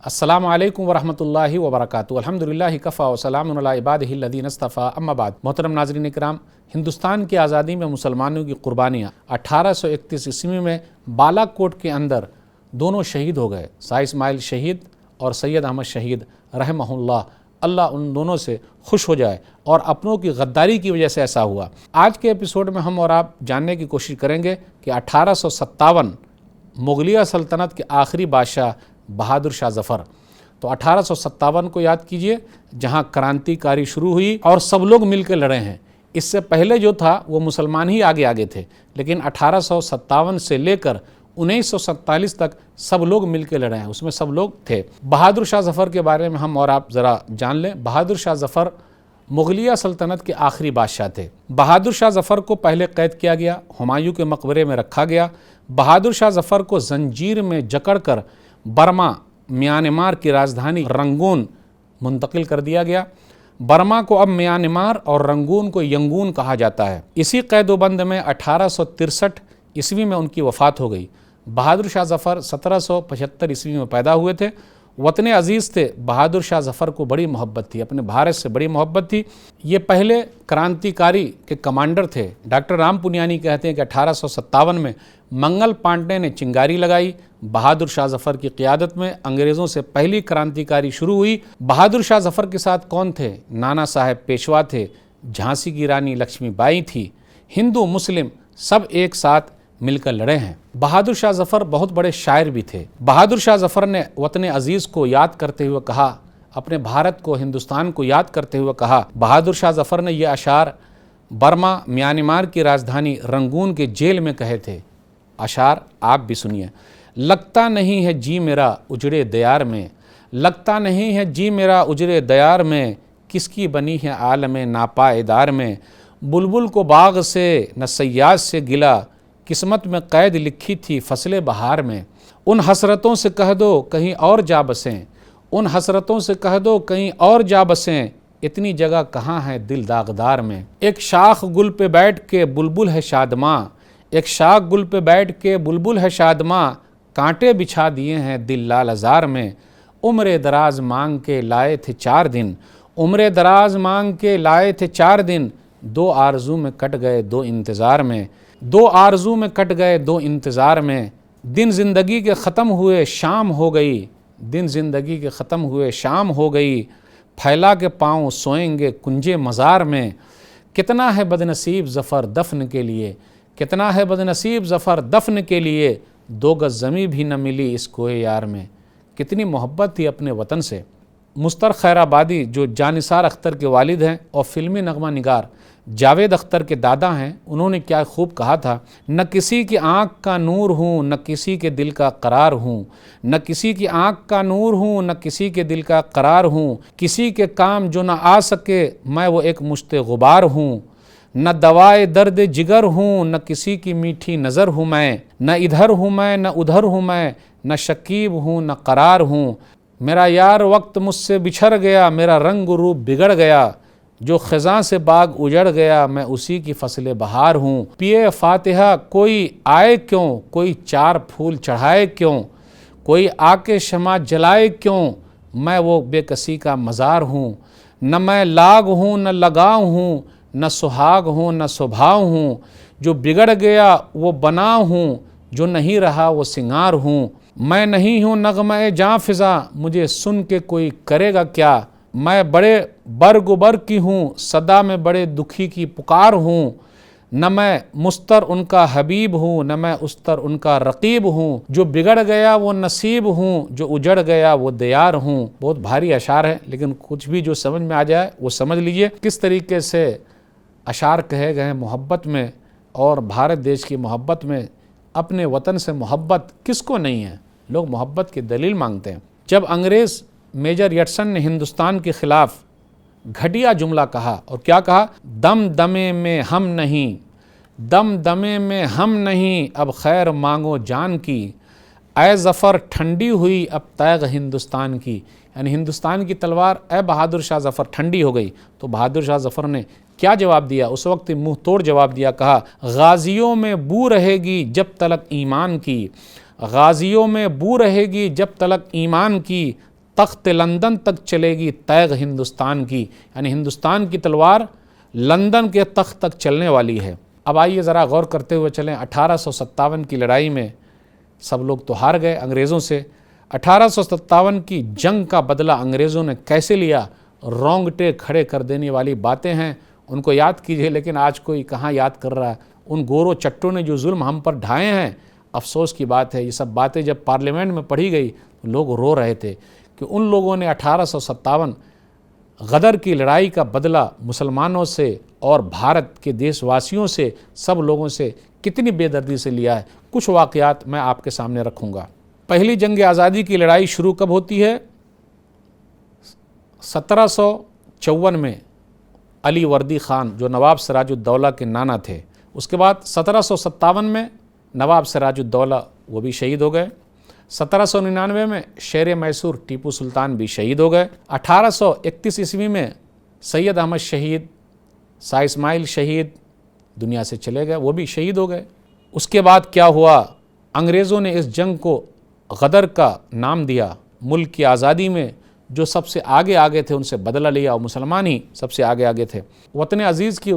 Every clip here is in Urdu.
السلام علیکم ورحمۃ اللہ وبرکاتہ۔ الحمدللہ کفا وسلام علی عبادہ الذین اصطفیٰ، اما بعد۔ محترم ناظرین کرام، ہندوستان کی آزادی میں مسلمانوں کی قربانیاں 1831 عیسوی میں بالا کوٹ کے اندر دونوں شہید ہو گئے، شاہ اسماعیل شہید اور سید احمد شہید رحمہ اللہ۔ اللہ ان دونوں سے خوش ہو جائے، اور اپنوں کی غداری کی وجہ سے ایسا ہوا۔ آج کے ایپیسوڈ میں ہم اور آپ جاننے کی کوشش کریں گے کہ 1857 مغلیہ سلطنت کے آخری بادشاہ بہادر شاہ ظفر، تو 1857 کو یاد کیجئے، جہاں کرانتی کاری شروع ہوئی اور سب لوگ مل کے لڑے ہیں۔ اس سے پہلے جو تھا وہ مسلمان ہی آگے تھے، لیکن 1857 سے لے کر 1947 تک سب لوگ مل کے لڑے ہیں، اس میں سب لوگ تھے۔ بہادر شاہ ظفر کے بارے میں ہم اور آپ ذرا جان لیں۔ بہادر شاہ ظفر مغلیہ سلطنت کے آخری بادشاہ تھے۔ بہادر شاہ ظفر کو پہلے قید کیا گیا، ہمایوں کے مقبرے میں رکھا گیا۔ بہادر شاہ ظفر کو زنجیر میں جکڑ کر برما، میانمار کی راجدھانی رنگون منتقل کر دیا گیا۔ برما کو اب میانمار اور رنگون کو ینگون کہا جاتا ہے۔ اسی قید و بند میں 1863 عیسوی میں ان کی وفات ہو گئی۔ بہادر شاہ ظفر 1775 عیسوی میں پیدا ہوئے تھے۔ وطن عزیز تھے، بہادر شاہ ظفر کو بڑی محبت تھی، اپنے بھارت سے بڑی محبت تھی۔ یہ پہلے کرانتی کاری کے کمانڈر تھے۔ ڈاکٹر رام پنیانی کہتے ہیں کہ 1857 میں منگل پانڈے نے چنگاری لگائی۔ بہادر شاہ ظفر کی قیادت میں انگریزوں سے پہلی کرانتی کاری شروع ہوئی۔ بہادر شاہ ظفر کے ساتھ کون تھے؟ نانا صاحب پیشوا تھے، جھانسی کی رانی لکشمی بائی تھی، ہندو مسلم سب ایک ساتھ مل کر لڑے ہیں۔ بہادر شاہ ظفر بہت بڑے شاعر بھی تھے۔ بہادر شاہ ظفر نے وطن عزیز کو یاد کرتے ہوئے کہا، اپنے بھارت کو، ہندوستان کو یاد کرتے ہوئے کہا، بہادر شاہ ظفر نے یہ اشعار برما، میانمار کی راجدھانی رنگون کے جیل میں کہے تھے۔ اشعار آپ بھی سنیے۔ لگتا نہیں ہے جی میرا اجڑے دیار میں، لگتا نہیں ہے جی میرا اجڑے دیار میں، کس کی بنی ہے عالم ناپائیدار میں، بلبل کو باغ سے نہ صیاد سے گلا، قسمت میں قید لکھی تھی فصل بہار میں، ان حسرتوں سے کہہ دو کہیں اور جا بسیں، ان حسرتوں سے کہہ دو کہیں اور جا بسیں، اتنی جگہ کہاں ہے دل داغدار میں، ایک شاخ گل پہ بیٹھ کے بلبل ہے شادماں، ایک شاخ گل پہ بیٹھ کے بلبل ہے شادماں، کانٹے بچھا دیے ہیں دل لال ازار میں، عمر دراز مانگ کے لائے تھے 4 دن، عمر دراز مانگ کے لائے تھے 4 دن، 2 آرزو میں کٹ گئے 2 انتظار میں، 2 آرزو میں کٹ گئے 2 انتظار میں، دن زندگی کے ختم ہوئے شام ہو گئی، دن زندگی کے ختم ہوئے شام ہو گئی، پھیلا کے پاؤں سوئیں گے کنجے مزار میں، کتنا ہے بدنصیب ظفر دفن کے لیے، کتنا ہے بدنصیب ظفر دفن کے لیے، 2 گز زمیں بھی نہ ملی اس کوہ یار میں۔ کتنی محبت تھی اپنے وطن سے۔ مستر خیر آبادی جو جانثار اختر کے والد ہیں اور فلمی نغمہ نگار جاوید اختر کے دادا ہیں، انہوں نے کیا خوب کہا تھا، نہ کسی کی آنکھ کا نور ہوں نہ کسی کے دل کا قرار ہوں، نہ کسی کی آنکھ کا نور ہوں نہ کسی کے دل کا قرار ہوں، کسی کے کام جو نہ آ سکے میں وہ ایک مشت غبار ہوں، نہ دوائے درد جگر ہوں نہ کسی کی میٹھی نظر ہوں میں، نہ ادھر ہوں میں نہ ادھر ہوں میں، نہ شکیب ہوں نہ قرار ہوں، میرا یار وقت مجھ سے بچھڑ گیا، میرا رنگ روپ بگڑ گیا، جو خزاں سے باغ اجڑ گیا میں اسی کی فصل بہار ہوں، پیے فاتحہ کوئی آئے کیوں، کوئی 4 پھول چڑھائے کیوں، کوئی آ کے شمع جلائے کیوں، میں وہ بے کسی کا مزار ہوں، نہ میں لاگ ہوں نہ لگاؤ ہوں، نہ سہاگ ہوں نہ سبھاؤ ہوں، جو بگڑ گیا وہ بنا ہوں، جو نہیں رہا وہ سنگار ہوں، میں نہیں ہوں نغمہ جاں فضا، مجھے سن کے کوئی کرے گا کیا، میں بڑے برگ و بر کی ہوں، صدا میں بڑے دکھی کی پکار ہوں، نہ میں مستر ان کا حبیب ہوں نہ میں استر ان کا رقیب ہوں، جو بگڑ گیا وہ نصیب ہوں، جو اجڑ گیا وہ دیار ہوں۔ بہت بھاری اشعار ہے، لیکن کچھ بھی جو سمجھ میں آ جائے وہ سمجھ لیجئے کس طریقے سے اشعار کہے گئے ہیں محبت میں، اور بھارت دیش کی محبت میں۔ اپنے وطن سے محبت کس کو نہیں ہے؟ لوگ محبت کی دلیل مانگتے ہیں۔ جب انگریز میجر یٹسن نے ہندوستان کے خلاف گھٹیا جملہ کہا، اور کیا کہا، دم دمے میں ہم نہیں، دم دمے میں ہم نہیں، اب خیر مانگو جان کی، اے ظفر ٹھنڈی ہوئی اب تیغ ہندوستان کی، یعنی ہندوستان کی تلوار اے بہادر شاہ ظفر ٹھنڈی ہو گئی۔ تو بہادر شاہ ظفر نے کیا جواب دیا؟ اس وقت منہ توڑ جواب دیا، کہا غازیوں میں بو رہے گی جب تلک ایمان کی، غازیوں میں بو رہے گی جب تلک ایمان کی، تخت لندن تک چلے گی تیغ ہندوستان کی، یعنی ہندوستان کی تلوار لندن کے تخت تک چلنے والی ہے۔ اب آئیے ذرا غور کرتے ہوئے چلیں، 1857 کی لڑائی میں سب لوگ تو ہار گئے انگریزوں سے۔ 1857 کی جنگ کا بدلہ انگریزوں نے کیسے لیا، رونگٹے کھڑے کر دینے والی باتیں ہیں، ان کو یاد کیجئے، لیکن آج کوئی کہاں یاد کر رہا ہے۔ ان گوروں چٹوں نے جو ظلم ہم پر ڈھائے ہیں، افسوس کی بات ہے یہ سب باتیں جب پارلیمنٹ میں پڑھی گئی تو لوگ رو رہے تھے کہ ان لوگوں نے 1857 غدر کی لڑائی کا بدلہ مسلمانوں سے اور بھارت کے دیش واسیوں سے، سب لوگوں سے کتنی بے دردی سے لیا ہے۔ کچھ واقعات میں آپ کے سامنے رکھوں گا۔ پہلی جنگ آزادی کی لڑائی شروع کب ہوتی ہے؟ 1754 میں علی وردی خان جو نواب سراج الدولہ کے نانا تھے، اس کے بعد 1757 میں نواب سراج الدولہ وہ بھی شہید ہو گئے، 1799 میں شیر میسور ٹیپو سلطان بھی شہید ہو گئے، 1831 عیسوی میں سید احمد شہید، شاہ اسماعیل شہید دنیا سے چلے گئے، وہ بھی شہید ہو گئے۔ اس کے بعد کیا ہوا؟ انگریزوں نے اس جنگ کو غدر کا نام دیا۔ ملک کی آزادی میں جو سب سے آگے تھے ان سے بدلہ لیا، اور مسلمان ہی سب سے آگے تھے۔ وطن عزیز کی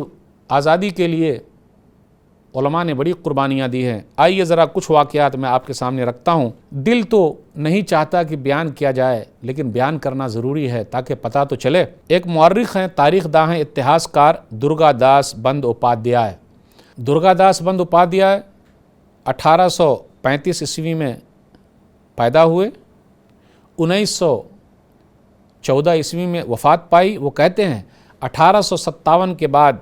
آزادی کے لیے علماء نے بڑی قربانیاں دی ہیں۔ آئیے ذرا کچھ واقعات میں آپ کے سامنے رکھتا ہوں۔ دل تو نہیں چاہتا کہ بیان کیا جائے، لیکن بیان کرنا ضروری ہے تاکہ پتہ تو چلے۔ ایک مورخ ہیں، تاریخ داں ہیں، اتہاس کار درگا داس بند اپادھیائے۔ درگا داس بند اپادھیائے 1835 عیسوی میں پیدا ہوئے، 1914 عیسوی میں وفات پائی۔ وہ کہتے ہیں 1857 کے بعد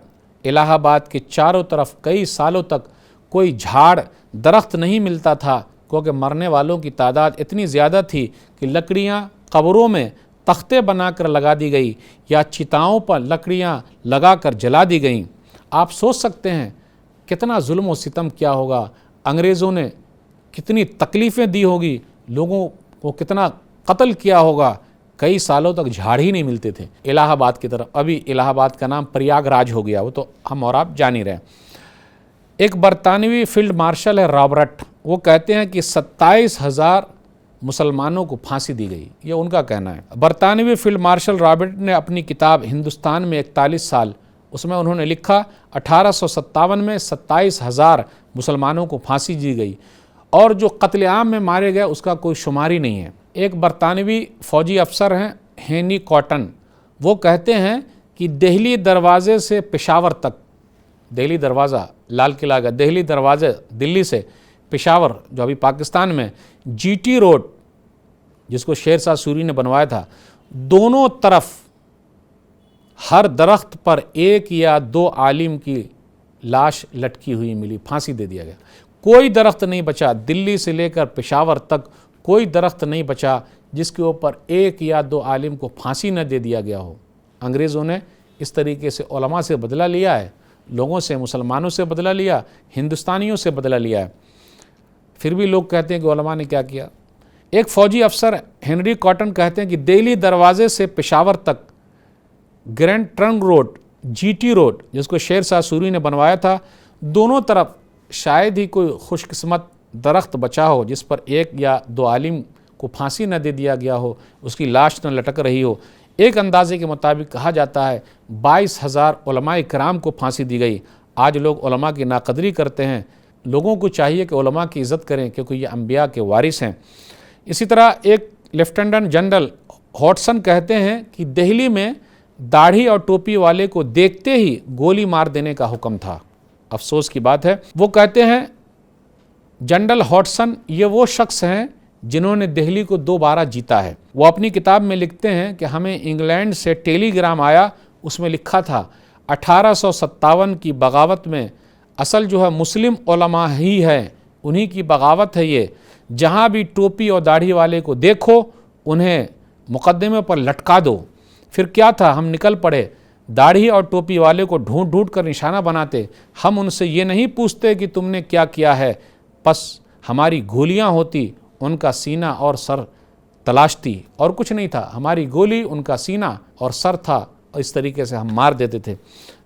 الہ آباد کے چاروں طرف کئی سالوں تک کوئی جھاڑ درخت نہیں ملتا تھا، کیونکہ مرنے والوں کی تعداد اتنی زیادہ تھی کہ لکڑیاں قبروں میں تختے بنا کر لگا دی گئی یا چتاؤں پر لکڑیاں لگا کر جلا دی گئیں۔ آپ سوچ سکتے ہیں کتنا ظلم و ستم کیا ہوگا، انگریزوں نے کتنی تکلیفیں دی ہوگی، لوگوں کو کتنا قتل کیا ہوگا، کئی سالوں تک جھاڑ ہی نہیں ملتے تھے الہ آباد کی طرف۔ ابھی الہ آباد کا نام پریاگ راج ہو گیا، وہ تو ہم اور آپ جان ہی رہے ہیں۔ ایک برطانوی فیلڈ مارشل ہے رابرٹ، وہ کہتے ہیں کہ 27,000 مسلمانوں کو پھانسی دی گئی، یہ ان کا کہنا ہے۔ برطانوی فیلڈ مارشل رابرٹ نے اپنی کتاب ہندوستان میں 41 سال، اس میں انہوں نے لکھا 1857 میں 27,000 مسلمانوں کو پھانسی دی گئی، اور جو قتل عام میں مارے گئے اس کا کوئی شمار ہی نہیں ہے۔ ایک برطانوی فوجی افسر ہیں ہینری کاٹن، وہ کہتے ہیں کہ دہلی دروازے سے پشاور تک، دہلی دروازہ لال قلعہ کا دہلی دروازے دلی سے پشاور جو ابھی پاکستان میں، جی ٹی روڈ جس کو شیر شاہ سوری نے بنوایا تھا، دونوں طرف ہر درخت پر 1 یا 2 عالم کی لاش لٹکی ہوئی ملی، پھانسی دے دیا گیا۔ کوئی درخت نہیں بچا، دلی سے لے کر پشاور تک کوئی درخت نہیں بچا جس کے اوپر 1 یا 2 عالم کو پھانسی نہ دے دیا گیا ہو۔ انگریزوں نے اس طریقے سے علماء سے بدلہ لیا ہے، لوگوں سے، مسلمانوں سے بدلہ لیا، ہندوستانیوں سے بدلہ لیا ہے۔ پھر بھی لوگ کہتے ہیں کہ علماء نے کیا کیا۔ ایک فوجی افسر ہینری کاٹن کہتے ہیں کہ دہلی دروازے سے پشاور تک grand trunk road, G T road جس کو شیر شاہ سوری نے بنوایا تھا، دونوں طرف شاید ہی کوئی خوش قسمت درخت بچا ہو جس پر 1 یا 2 عالم کو پھانسی نہ دے دیا گیا ہو، اس کی لاش نہ لٹک رہی ہو۔ ایک اندازے کے مطابق کہا جاتا ہے 22,000 علماء کرام کو پھانسی دی گئی۔ آج لوگ علماء کی ناقدری کرتے ہیں، لوگوں کو چاہیے کہ علماء کی عزت کریں کیونکہ یہ انبیاء کے وارث ہیں۔ اسی طرح ایک لیفٹیننٹ جنرل ہاٹسن کہتے ہیں کہ دہلی میں داڑھی اور ٹوپی والے کو دیکھتے ہی گولی مار دینے کا حکم تھا۔ افسوس کی بات ہے، وہ کہتے ہیں جنرل ہاٹسن یہ وہ شخص ہیں جنہوں نے دہلی کو 2 بار جیتا ہے۔ وہ اپنی کتاب میں لکھتے ہیں کہ ہمیں انگلینڈ سے ٹیلی گرام آیا، اس میں لکھا تھا 1857 کی بغاوت میں اصل جو ہے مسلم علماء ہی ہے، انہی کی بغاوت ہے یہ، جہاں بھی ٹوپی اور داڑھی والے کو دیکھو انہیں مقدمے پر لٹکا دو۔ پھر کیا تھا، ہم نکل پڑے، داڑھی اور ٹوپی والے کو ڈھونڈ ڈھونڈ کر نشانہ بناتے، ہم ان سے یہ نہیں پوچھتے کہ تم نے کیا کیا ہے، بس ہماری گولیاں ہوتی، ان کا سینہ اور سر تلاشتی، اور کچھ نہیں تھا، ہماری گولی ان کا سینہ اور سر تھا، اور اس طریقے سے ہم مار دیتے تھے۔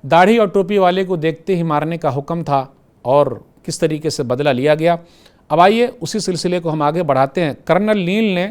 داڑھی اور ٹوپی والے کو دیکھتے ہی مارنے کا حکم تھا، اور کس طریقے سے بدلہ لیا گیا۔ اب آئیے اسی سلسلے کو ہم آگے بڑھاتے ہیں۔ کرنل نیل نے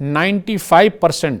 95%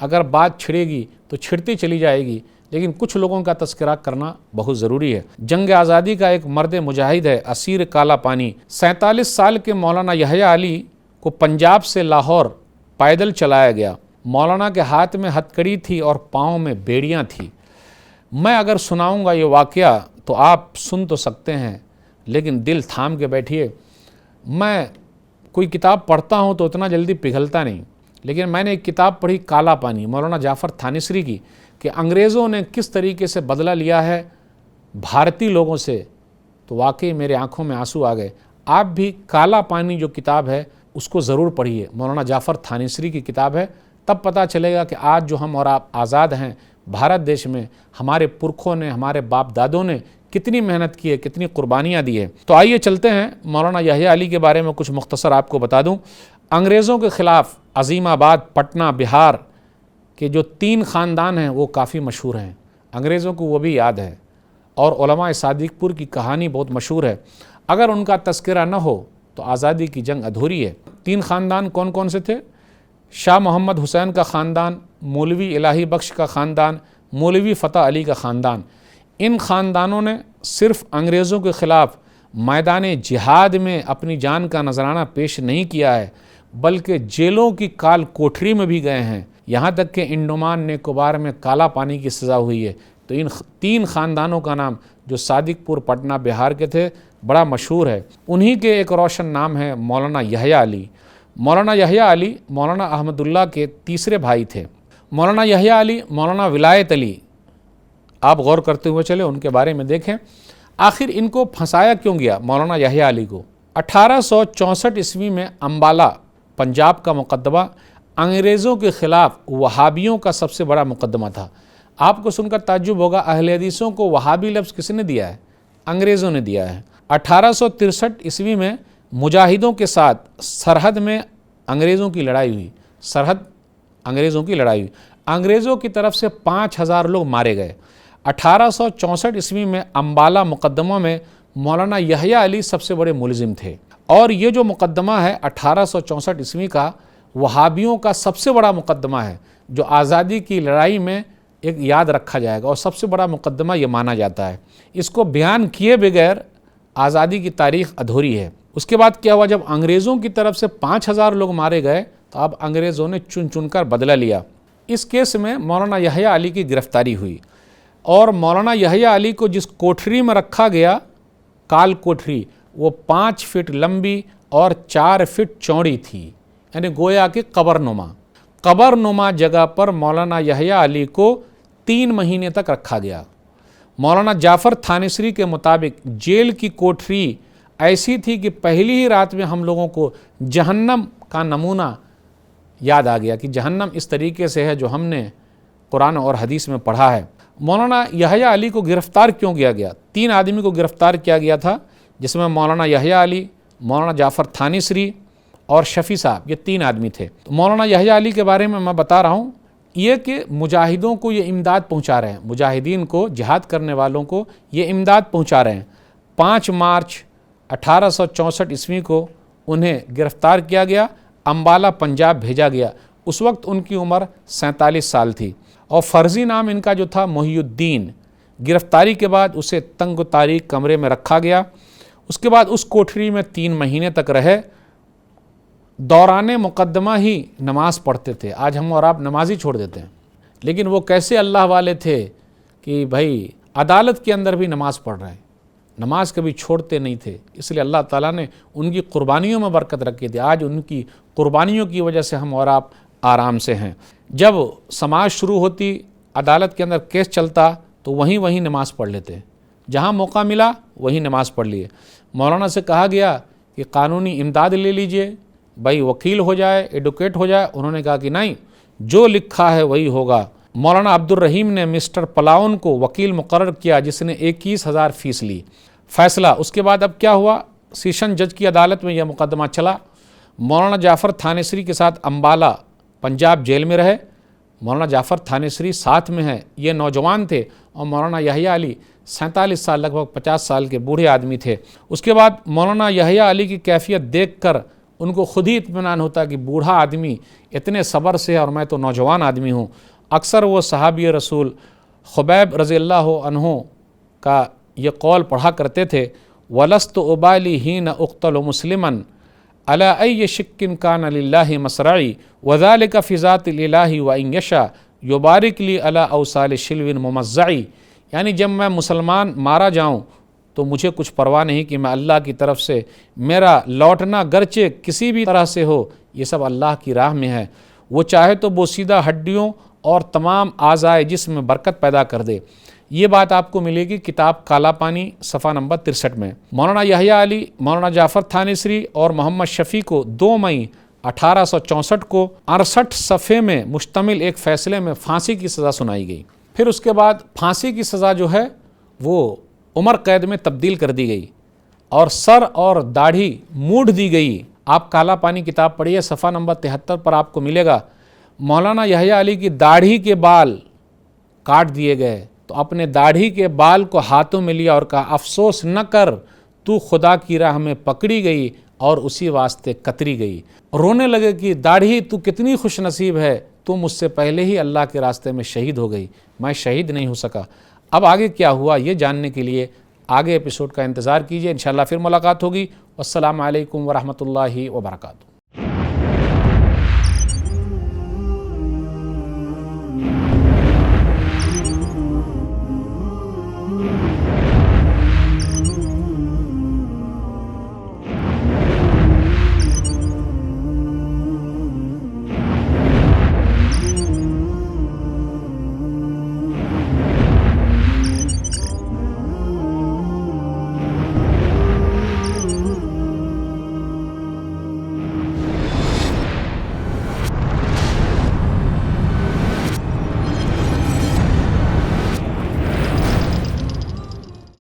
اگر بات چھڑے گی تو چھڑتی چلی جائے گی، لیکن کچھ لوگوں کا تذکرہ کرنا بہت ضروری ہے۔ جنگ آزادی کا ایک مرد مجاہد ہے اسیر کالا پانی۔ 47 سال کے مولانا یحییٰ علی کو پنجاب سے لاہور پیدل چلایا گیا۔ مولانا کے ہاتھ میں ہتکڑی تھی اور پاؤں میں بیڑیاں تھیں۔ میں اگر سناؤں گا یہ واقعہ تو آپ سن تو سکتے ہیں، لیکن دل تھام کے بیٹھیے۔ میں کوئی کتاب پڑھتا ہوں تو اتنا جلدی پگھلتا نہیں، لیکن میں نے ایک کتاب پڑھی کالا پانی مولانا جعفر تھانسری کی، کہ انگریزوں نے کس طریقے سے بدلہ لیا ہے بھارتی لوگوں سے، تو واقعی میرے آنکھوں میں آنسو آ گئے۔ آپ بھی کالا پانی جو کتاب ہے اس کو ضرور پڑھیے، مولانا جعفر تھانسری کی کتاب ہے، تب پتہ چلے گا کہ آج جو ہم اور آپ آزاد ہیں بھارت دیش میں، ہمارے پرکھوں نے، ہمارے باپ دادوں نے کتنی محنت کی ہے، کتنی قربانیاں دی ہے۔ تو آئیے چلتے ہیں مولانا یحییٰ علی کے بارے میں کچھ مختصر آپ کو بتا دوں۔ انگریزوں کے خلاف عظیم آباد، پٹنہ، بہار کے جو 3 خاندان ہیں وہ کافی مشہور ہیں، انگریزوں کو وہ بھی یاد ہے، اور علماء صادق پور کی کہانی بہت مشہور ہے۔ اگر ان کا تذکرہ نہ ہو تو آزادی کی جنگ ادھوری ہے۔ 3 خاندان کون کون سے تھے؟ شاہ محمد حسین کا خاندان، مولوی الہی بخش کا خاندان، مولوی فتح علی کا خاندان۔ ان خاندانوں نے صرف انگریزوں کے خلاف میدان جہاد میں اپنی جان کا نذرانہ پیش نہیں کیا ہے، بلکہ جیلوں کی کال کوٹھری میں بھی گئے ہیں، یہاں تک کہ انڈمان نکوبار میں کالا پانی کی سزا ہوئی ہے۔ تو ان 3 خاندانوں کا نام جو صادق پور پٹنہ بہار کے تھے بڑا مشہور ہے۔ انہی کے ایک روشن نام ہے مولانا یحییٰ علی۔ مولانا یحییٰ علی مولانا احمد اللہ کے تیسرے بھائی تھے۔ مولانا یحییٰ علی، مولانا ولایت علی، آپ غور کرتے ہوئے چلے ان کے بارے میں دیکھیں۔ آخر ان کو پھنسایا کیوں گیا مولانا یحییٰ علی کو؟ 1864 عیسوی میں امبالہ پنجاب کا مقدمہ انگریزوں کے خلاف وہابیوں کا سب سے بڑا مقدمہ تھا۔ آپ کو سن کر تعجب ہوگا، اہل حدیثوں کو وہابی لفظ کس نے دیا ہے؟ انگریزوں نے دیا ہے۔ 1863 عیسوی میں مجاہدوں کے ساتھ سرحد میں انگریزوں کی لڑائی ہوئی، انگریزوں کی لڑائی ہوئی، انگریزوں کی طرف سے 5000 لوگ مارے گئے۔ 1864 عیسوی میں امبالہ مقدمہ میں مولانا یحییٰ علی سب سے بڑے ملزم تھے، اور یہ جو مقدمہ ہے 1864 عیسوی کا وہابیوں کا سب سے بڑا مقدمہ ہے، جو آزادی کی لڑائی میں ایک یاد رکھا جائے گا، اور سب سے بڑا مقدمہ یہ مانا جاتا ہے۔ اس کو بیان کیے بغیر آزادی کی تاریخ ادھوری ہے۔ اس کے بعد کیا ہوا؟ جب انگریزوں کی طرف سے 5000 لوگ مارے گئے تو اب انگریزوں نے چن چن کر بدلہ لیا۔ اس کیس میں مولانا یحییٰ علی کی گرفتاری ہوئی، اور مولانا یحییٰ علی کو جس کوٹھری میں رکھا گیا، کال کوٹھری، وہ 5 فٹ لمبی اور 4 فٹ چوڑی تھی، یعنی گویا کہ قبر نما جگہ پر مولانا یحییٰ علی کو 3 مہینے تک رکھا گیا۔ مولانا جعفر تھانسری کے مطابق جیل کی کوٹھری ایسی تھی کہ پہلی ہی رات میں ہم لوگوں کو جہنم کا نمونہ یاد آ گیا، کہ جہنم اس طریقے سے ہے جو ہم نے قرآن اور حدیث میں پڑھا ہے۔ مولانا یحییٰ علی کو گرفتار کیوں کیا گیا؟ 3 آدمی کو گرفتار کیا گیا تھا، جس میں مولانا یحییٰ علی، مولانا جعفر تھانسری اور شفیع صاحب، یہ 3 آدمی تھے۔ تو مولانا یحییٰ علی کے بارے میں بتا رہا ہوں یہ کہ مجاہدوں کو یہ امداد پہنچا رہے ہیں، مجاہدین کو، جہاد کرنے والوں کو یہ امداد پہنچا رہے ہیں۔ 5 مارچ 1864 عیسوی کو انہیں گرفتار کیا گیا، امبالہ پنجاب بھیجا گیا۔ اس وقت ان کی عمر 47 سال تھی، اور فرضی نام ان کا جو تھا محی الدین۔ گرفتاری کے بعد اسے تنگ و تاریک کمرے میں رکھا گیا۔ اس کے بعد اس کوٹھری میں 3 مہینے تک رہے۔ دوران مقدمہ ہی نماز پڑھتے تھے۔ آج ہم اور آپ نماز ہی چھوڑ دیتے ہیں، لیکن وہ کیسے اللہ والے تھے کہ بھائی عدالت کے اندر بھی نماز پڑھ رہے ہیں، نماز کبھی چھوڑتے نہیں تھے۔ اس لیے اللہ تعالیٰ نے ان کی قربانیوں میں برکت رکھی تھی۔ آج ان کی قربانیوں کی وجہ سے ہم اور آپ آرام سے ہیں۔ جب سماعت شروع ہوتی، عدالت کے اندر کیس چلتا، تو وہیں نماز پڑھ لیتے، جہاں موقع ملا وہیں نماز پڑھ لیے۔ مولانا سے کہا گیا کہ قانونی امداد لے لیجئے، بھائی وکیل ہو جائے، ایڈوکیٹ ہو جائے۔ انہوں نے کہا کہ نہیں، جو لکھا ہے وہی ہوگا۔ مولانا عبد الرحیم نے مسٹر پلاؤن کو وکیل مقرر کیا، جس نے 21,000 فیس لی۔ فیصلہ اس کے بعد اب کیا ہوا؟ سیشن جج کی عدالت میں یہ مقدمہ چلا۔ مولانا جعفر تھانسری کے ساتھ امبالہ پنجاب جیل میں رہے۔ مولانا جعفر تھانسری ساتھ میں ہیں، یہ نوجوان تھے، اور مولانا یحییٰ علی 47 سال، لگ بھگ 50 سال کے بوڑھے آدمی تھے۔ اس کے بعد مولانا یحییٰ علی کی کیفیت دیکھ کر ان کو خود ہی اطمینان ہوتا کہ بوڑھا آدمی اتنے صبر سے اور میں تو نوجوان آدمی ہوں۔ اکثر وہ صحابی رسول خبیب رضی اللہ عنہ کا یہ قول پڑھا کرتے تھے، وَلَسْتُ أُبَالِي حِينَ أُقْتَلُ مُسْلِمًا عَلَىٰ أَيِّ شِكٍّ كَانَ لِلَّهِ مَصْرَعِي وَذَلِكَ فِي ذَاتِ الْإِلَٰهِ وَإِنْ يَشَاء يُبَارِكْ لِي عَلَىٰ أَوْصَالِ شِلْوٍ مُمَزَّعِ، یعنی جب میں مسلمان مارا جاؤں تو مجھے کچھ پرواہ نہیں کہ میں اللہ کی طرف سے میرا لوٹنا گرچہ کسی بھی طرح سے ہو، یہ سب اللہ کی راہ میں ہے، وہ چاہے تو بوسیدہ ہڈیوں اور تمام اعضائے جسم میں برکت پیدا کر دے۔ یہ بات آپ کو ملے گی کتاب کالا پانی صفحہ نمبر 63 میں۔ مولانا یحییٰ علی، مولانا جعفر تھانیسری اور محمد شفیع کو 2 مئی 1864 کو 68 صفحے میں مشتمل ایک فیصلے میں پھانسی کی سزا سنائی گئی۔ پھر اس کے بعد پھانسی کی سزا جو ہے وہ عمر قید میں تبدیل کر دی گئی اور سر اور داڑھی موڑ دی گئی۔ آپ کالا پانی کتاب پڑھیے، صفحہ نمبر 73 پر آپ کو ملے گا مولانا یحییٰ علی کی داڑھی کے بال کاٹ دیے گئے، تو اپنے داڑھی کے بال کو ہاتھوں میں لیا اور کہا افسوس نہ کر، تو خدا کی راہ میں پکڑی گئی اور اسی واسطے کتری گئی۔ رونے لگے کہ داڑھی تو کتنی خوش نصیب ہے، تو مجھ سے پہلے ہی اللہ کے راستے میں شہید ہو گئی، میں شہید نہیں ہو سکا۔ اب آگے کیا ہوا یہ جاننے کے لیے آگے ایپیسوڈ کا انتظار کیجیے، انشاءاللہ پھر ملاقات ہوگی۔ والسلام علیکم ورحمۃ اللہ وبرکاتہ۔